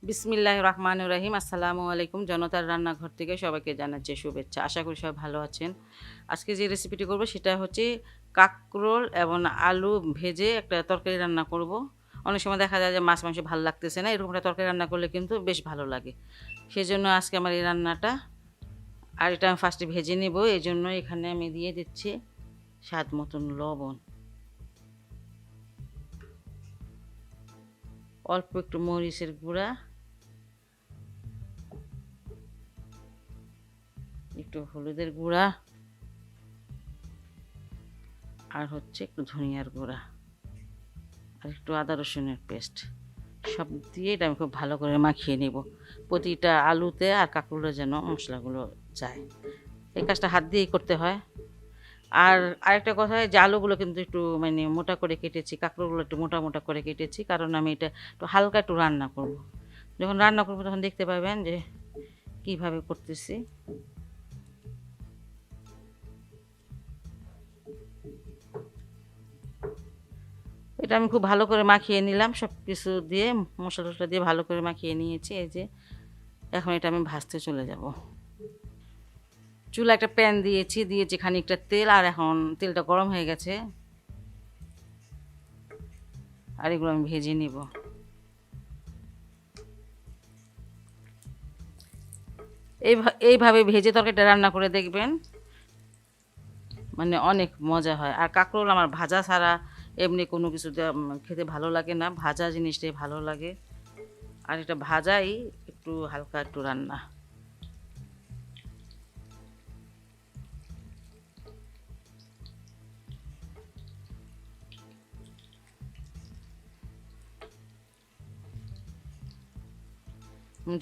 বিসমিল্লাহির রহমানির রহিম। আসসালামু আলাইকুম। জনতার রান্নাঘর থেকে সবাইকে জানাচ্ছি শুভেচ্ছা। আশা করি সবাই ভালো আছেন। আজকে যে রেসিপিটি করব সেটা হচ্ছে কাকরোল এবং আলু ভেজে একটা তরকারি রান্না করব। অনেক সময় দেখা যায় যে মাছ মাংস ভালো লাগতেছে না, এরকম একটা তরকারি রান্না করলে কিন্তু বেশ ভালো লাগে। সেজন্য আজকে আমার এই রান্নাটা, আর এটা আমি ফার্স্টে ভেজে নেব। এই জন্য এখানে আমি দিয়ে দিচ্ছি স্বাদ মতন লবণ, অল্প একটু মরিচের গুঁড়া, একটু হলুদের গুঁড়া, আর হচ্ছে একটু ধনিয়ার গুঁড়া, আর একটু আদা রসুনের পেস্ট। সব দিয়ে এটা আমি খুব ভালো করে মাখিয়ে নেব, প্রতিটা আলুতে আর কাঁকরোলে যেন মশলাগুলো যায়। এই কাজটা হাত দিয়েই করতে হয়। আর আরেকটা কথা, যে আলুগুলো কিন্তু একটু মানে মোটা করে কেটেছি, কাঁকরোলগুলো একটু মোটা মোটা করে কেটেছি, কারণ আমি এটা একটু হালকা একটু রান্না করব। যখন রান্না করব তখন দেখতে পাবেন যে কিভাবে করতেছি। এটা আমি খুব ভালো করে মাখিয়ে নিলাম, সব কিছু দিয়ে মশলা টশলা দিয়ে ভালো করে মাখিয়ে নিয়েছি। এই যে এখন এটা আমি ভাজতে চলে যাব। চুলা একটা প্যান দিয়েছি খানিকটা তেল, আর এখন তেলটা গরম হয়ে গেছে, আর এগুলো আমি ভেজে নিব। এইভাবে ভেজে তরকারিটা রান্না করে দেখবেন, মানে অনেক মজা হয়। আর কাঁকরোল আমার ভাজা ছাড়া এমনি কোনো কিছু খেতে ভালো লাগে না, ভাজা জিনিসটাই ভালো লাগে। আর এটা ভাজাই একটু হালকা একটু রান্না।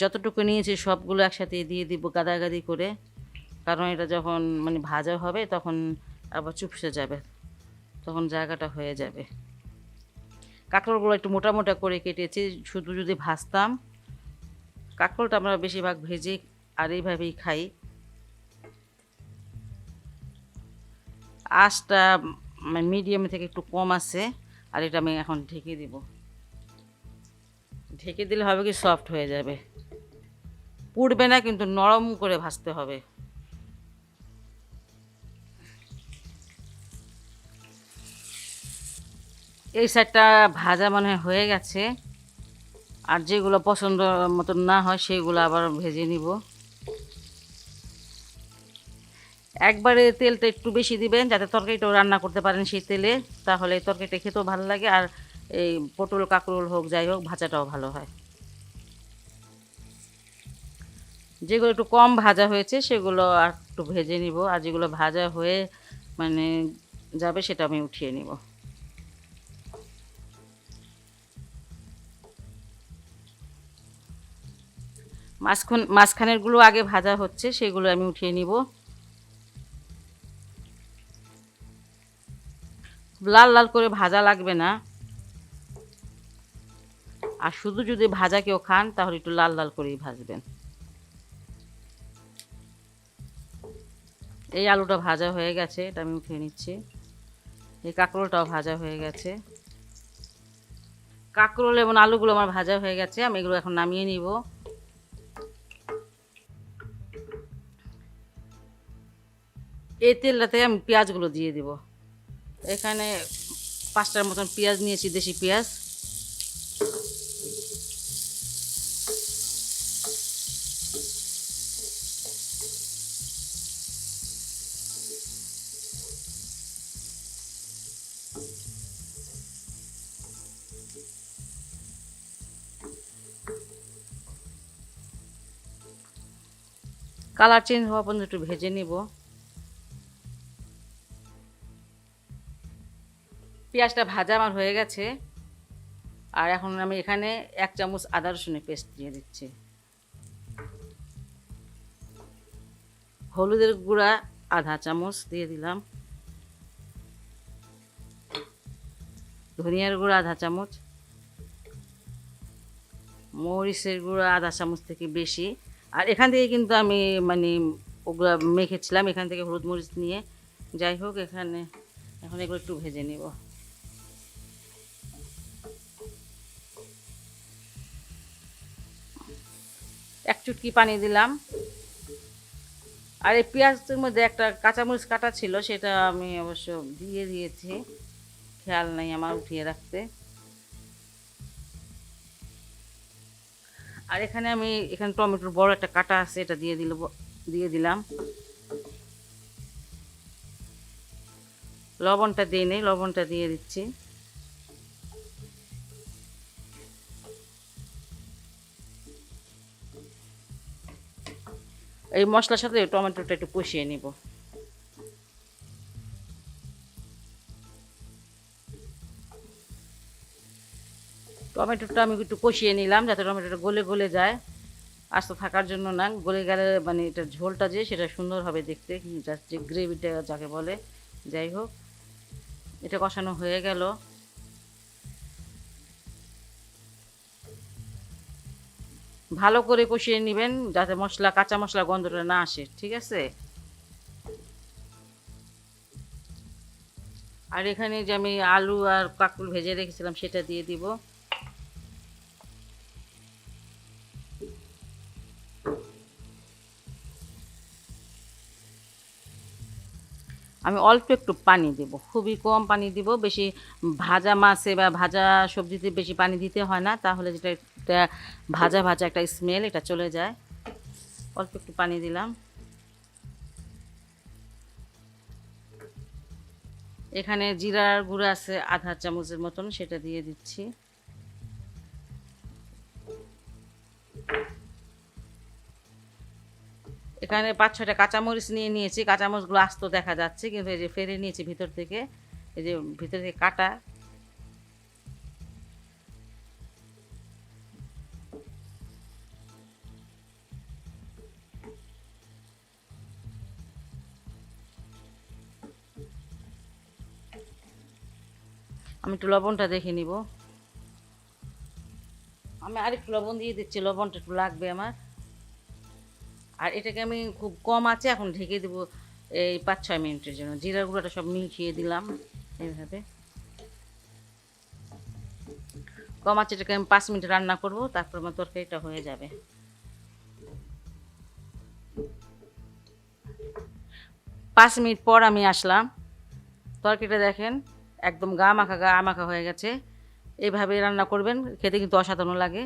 যতটুকু নিয়েছি সবগুলো একসাথে দিয়ে দিব গাদাগাদি করে, কারণ এটা যখন মানে ভাজা হবে তখন আবার চুপসে যাবে, তখন জায়গাটা হয়ে যাবে। কাঁকরোলগুলো একটু মোটা মোটা করে কেটেছি, শুধু যদি ভাজতাম। কাঁকরোলটা আমরা বেশিরভাগ ভেজে আর এইভাবেই খাই। আঁচটা মিডিয়াম থেকে একটু কম আছে, আর এটা আমি এখন ঢেকে দিব। ঢেকে দিলে হবে কি সফট হয়ে যাবে, পুড়বে না, কিন্তু নরম করে ভাজতে হবে। এই সাইডটা ভাজা মনে হয়ে গেছে, আর যেগুলো পছন্দ মতন না হয় সেগুলো আবার ভেজে নিব। একবারে তেলটা একটু বেশি দিবেন, যাতে তরকারিটাও রান্না করতে পারেন সেই তেলে, তাহলে তরকারিটা খেতেও ভালো লাগে, আর এই পটল কাঁকরোল হোক যাই হোক ভাজাটাও ভালো হয়। যেগুলো একটু কম ভাজা হয়েছে সেগুলো আর একটু ভেজে নিব, আর যেগুলো ভাজা হয়ে মানে যাবে সেটা আমি উঠিয়ে নিব। মাঝখানেরগুলো আগে ভাজা হচ্ছে, সেগুলো আমি উঠিয়ে নিব। লাল লাল করে ভাজা লাগবে না, আর শুধু যদি ভাজা কেউ খান তাহলে একটু লাল লাল করেই ভাজবেন। এই আলুটা ভাজা হয়ে গেছে, এটা আমি উঠিয়ে নিচ্ছি। এই কাঁকরোলটাও ভাজা হয়ে গেছে। কাঁকরোল এবং আলুগুলো আমার ভাজা হয়ে গেছে, আমি এগুলো এখন নামিয়ে নিব। এই তেলটাতে আমি পেঁয়াজগুলো দিয়ে দিব। এখানে 5টার মতন পেঁয়াজ নিয়েছি, দেশি পেঁয়াজ। কালার চেঞ্জ হওয়া পর্যন্ত একটু ভেজে নিব। পেঁয়াজটা ভাজা আমার হয়ে গেছে, আর এখন আমি এখানে 1 চামচ আদা রসুনের পেস্ট দিয়ে দিচ্ছি। হলুদের গুঁড়া আধা চামচ দিয়ে দিলাম, ধনিয়ার গুঁড়া আধা চামচ, মরিচের গুঁড়া আধা চামচ থেকে বেশি। আর এখান থেকে কিন্তু আমি মানে ওগুলো মেখেছিলাম, এখান থেকে হলুদ মরিচ নিয়ে, যাই হোক এখানে এখন এগুলো একটু ভেজে নেব। এক চুটকি পানি দিলাম। আর এই পেঁয়াজের মধ্যে একটা কাঁচামরিচ কাটা ছিল, সেটা আমি অবশ্য দিয়ে দিয়েছি, খেয়াল নাই আমার উঠিয়ে রাখতে। আর এখানে টমেটোর বড় একটা কাটা আছে, এটা দিয়ে দিলাম। লবণটা দিয়ে নেই, লবণটা দিয়ে দিচ্ছি। এই মশলার সাথে টমেটোটা একটু কষিয়ে নিব। টমেটোটা আমি একটু কষিয়ে নিলাম যাতে টমেটোটা গলে গলে যায়, আস্ত থাকার জন্য না, গলে গেলে মানে এটা ঝোলটা যে সেটা সুন্দর হবে দেখতে, জাস্ট যে গ্রেভিটা যাকে বলে। যাই হোক, এটা কষানো হয়ে গেল। ভালো করে কষিয়ে নেবেন যাতে কাঁচা মশলা গন্ধটা না আসে, ঠিক আছে? আর এখানে যে আমি আলু আর কাঁকরোল ভেজে রেখেছিলাম সেটা দিয়ে দিব। আমি অল্প একটু পানি দেব, খুবই কম পানি দিব। বেশি ভাজা মাছে বা ভাজা সবজিতে বেশি পানি দিতে হয় না, তাহলে যেটা একটা ভাজা ভাজা একটা স্মেল এটা চলে যায়। অল্প একটু পানি দিলাম। এখানে জিরার গুঁড়া আছে আধা চামচের মতন, সেটা দিয়ে দিচ্ছি। এখানে 5-6টা কাঁচামরিচ নিয়ে নিয়েছি, কাঁচামরিচগুলো আস্ত দেখা যাচ্ছে কিন্তু এই যে ফেলে নিয়েছি ভিতর থেকে, এই যে ভিতর থেকে কাটা। আমি একটু লবণটা দেখে নিব। আমি আরেকটু লবণ দিয়ে দিচ্ছি, লবণটা একটু লাগবে আমার। আর এটাকে আমি খুব কম আছে এখন ঢেকে দেবো এই 5-6 মিনিটের জন্য। জিরার গুঁড়োটা সব মিশিয়ে দিলাম এইভাবে। কম আছে, এটাকে আমি 5 মিনিট রান্না করব, তারপর আমার তরকারিটা হয়ে যাবে। 5 মিনিট পর আমি আসলাম। তরকারিটা দেখেন একদম গা মাখা হয়ে গেছে। এইভাবে রান্না করবেন, খেতে কিন্তু অসাধারণ লাগে।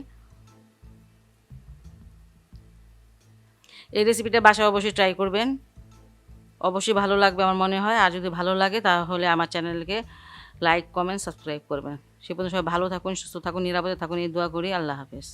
এই রেসিপিটা বাসায় অবশ্যই ট্রাই করবেন, অবশ্যই ভালো লাগবে আমার মনে হয়। আর যদি ভালো লাগে তাহলে আমার চ্যানেলকে লাইক, কমেন্ট, সাবস্ক্রাইব করবেন। সে পর্যন্ত সবাই ভালো থাকুন, সুস্থ থাকুন, নিরাপদে থাকুন, এই দোয়া করি। আল্লাহ হাফেজ।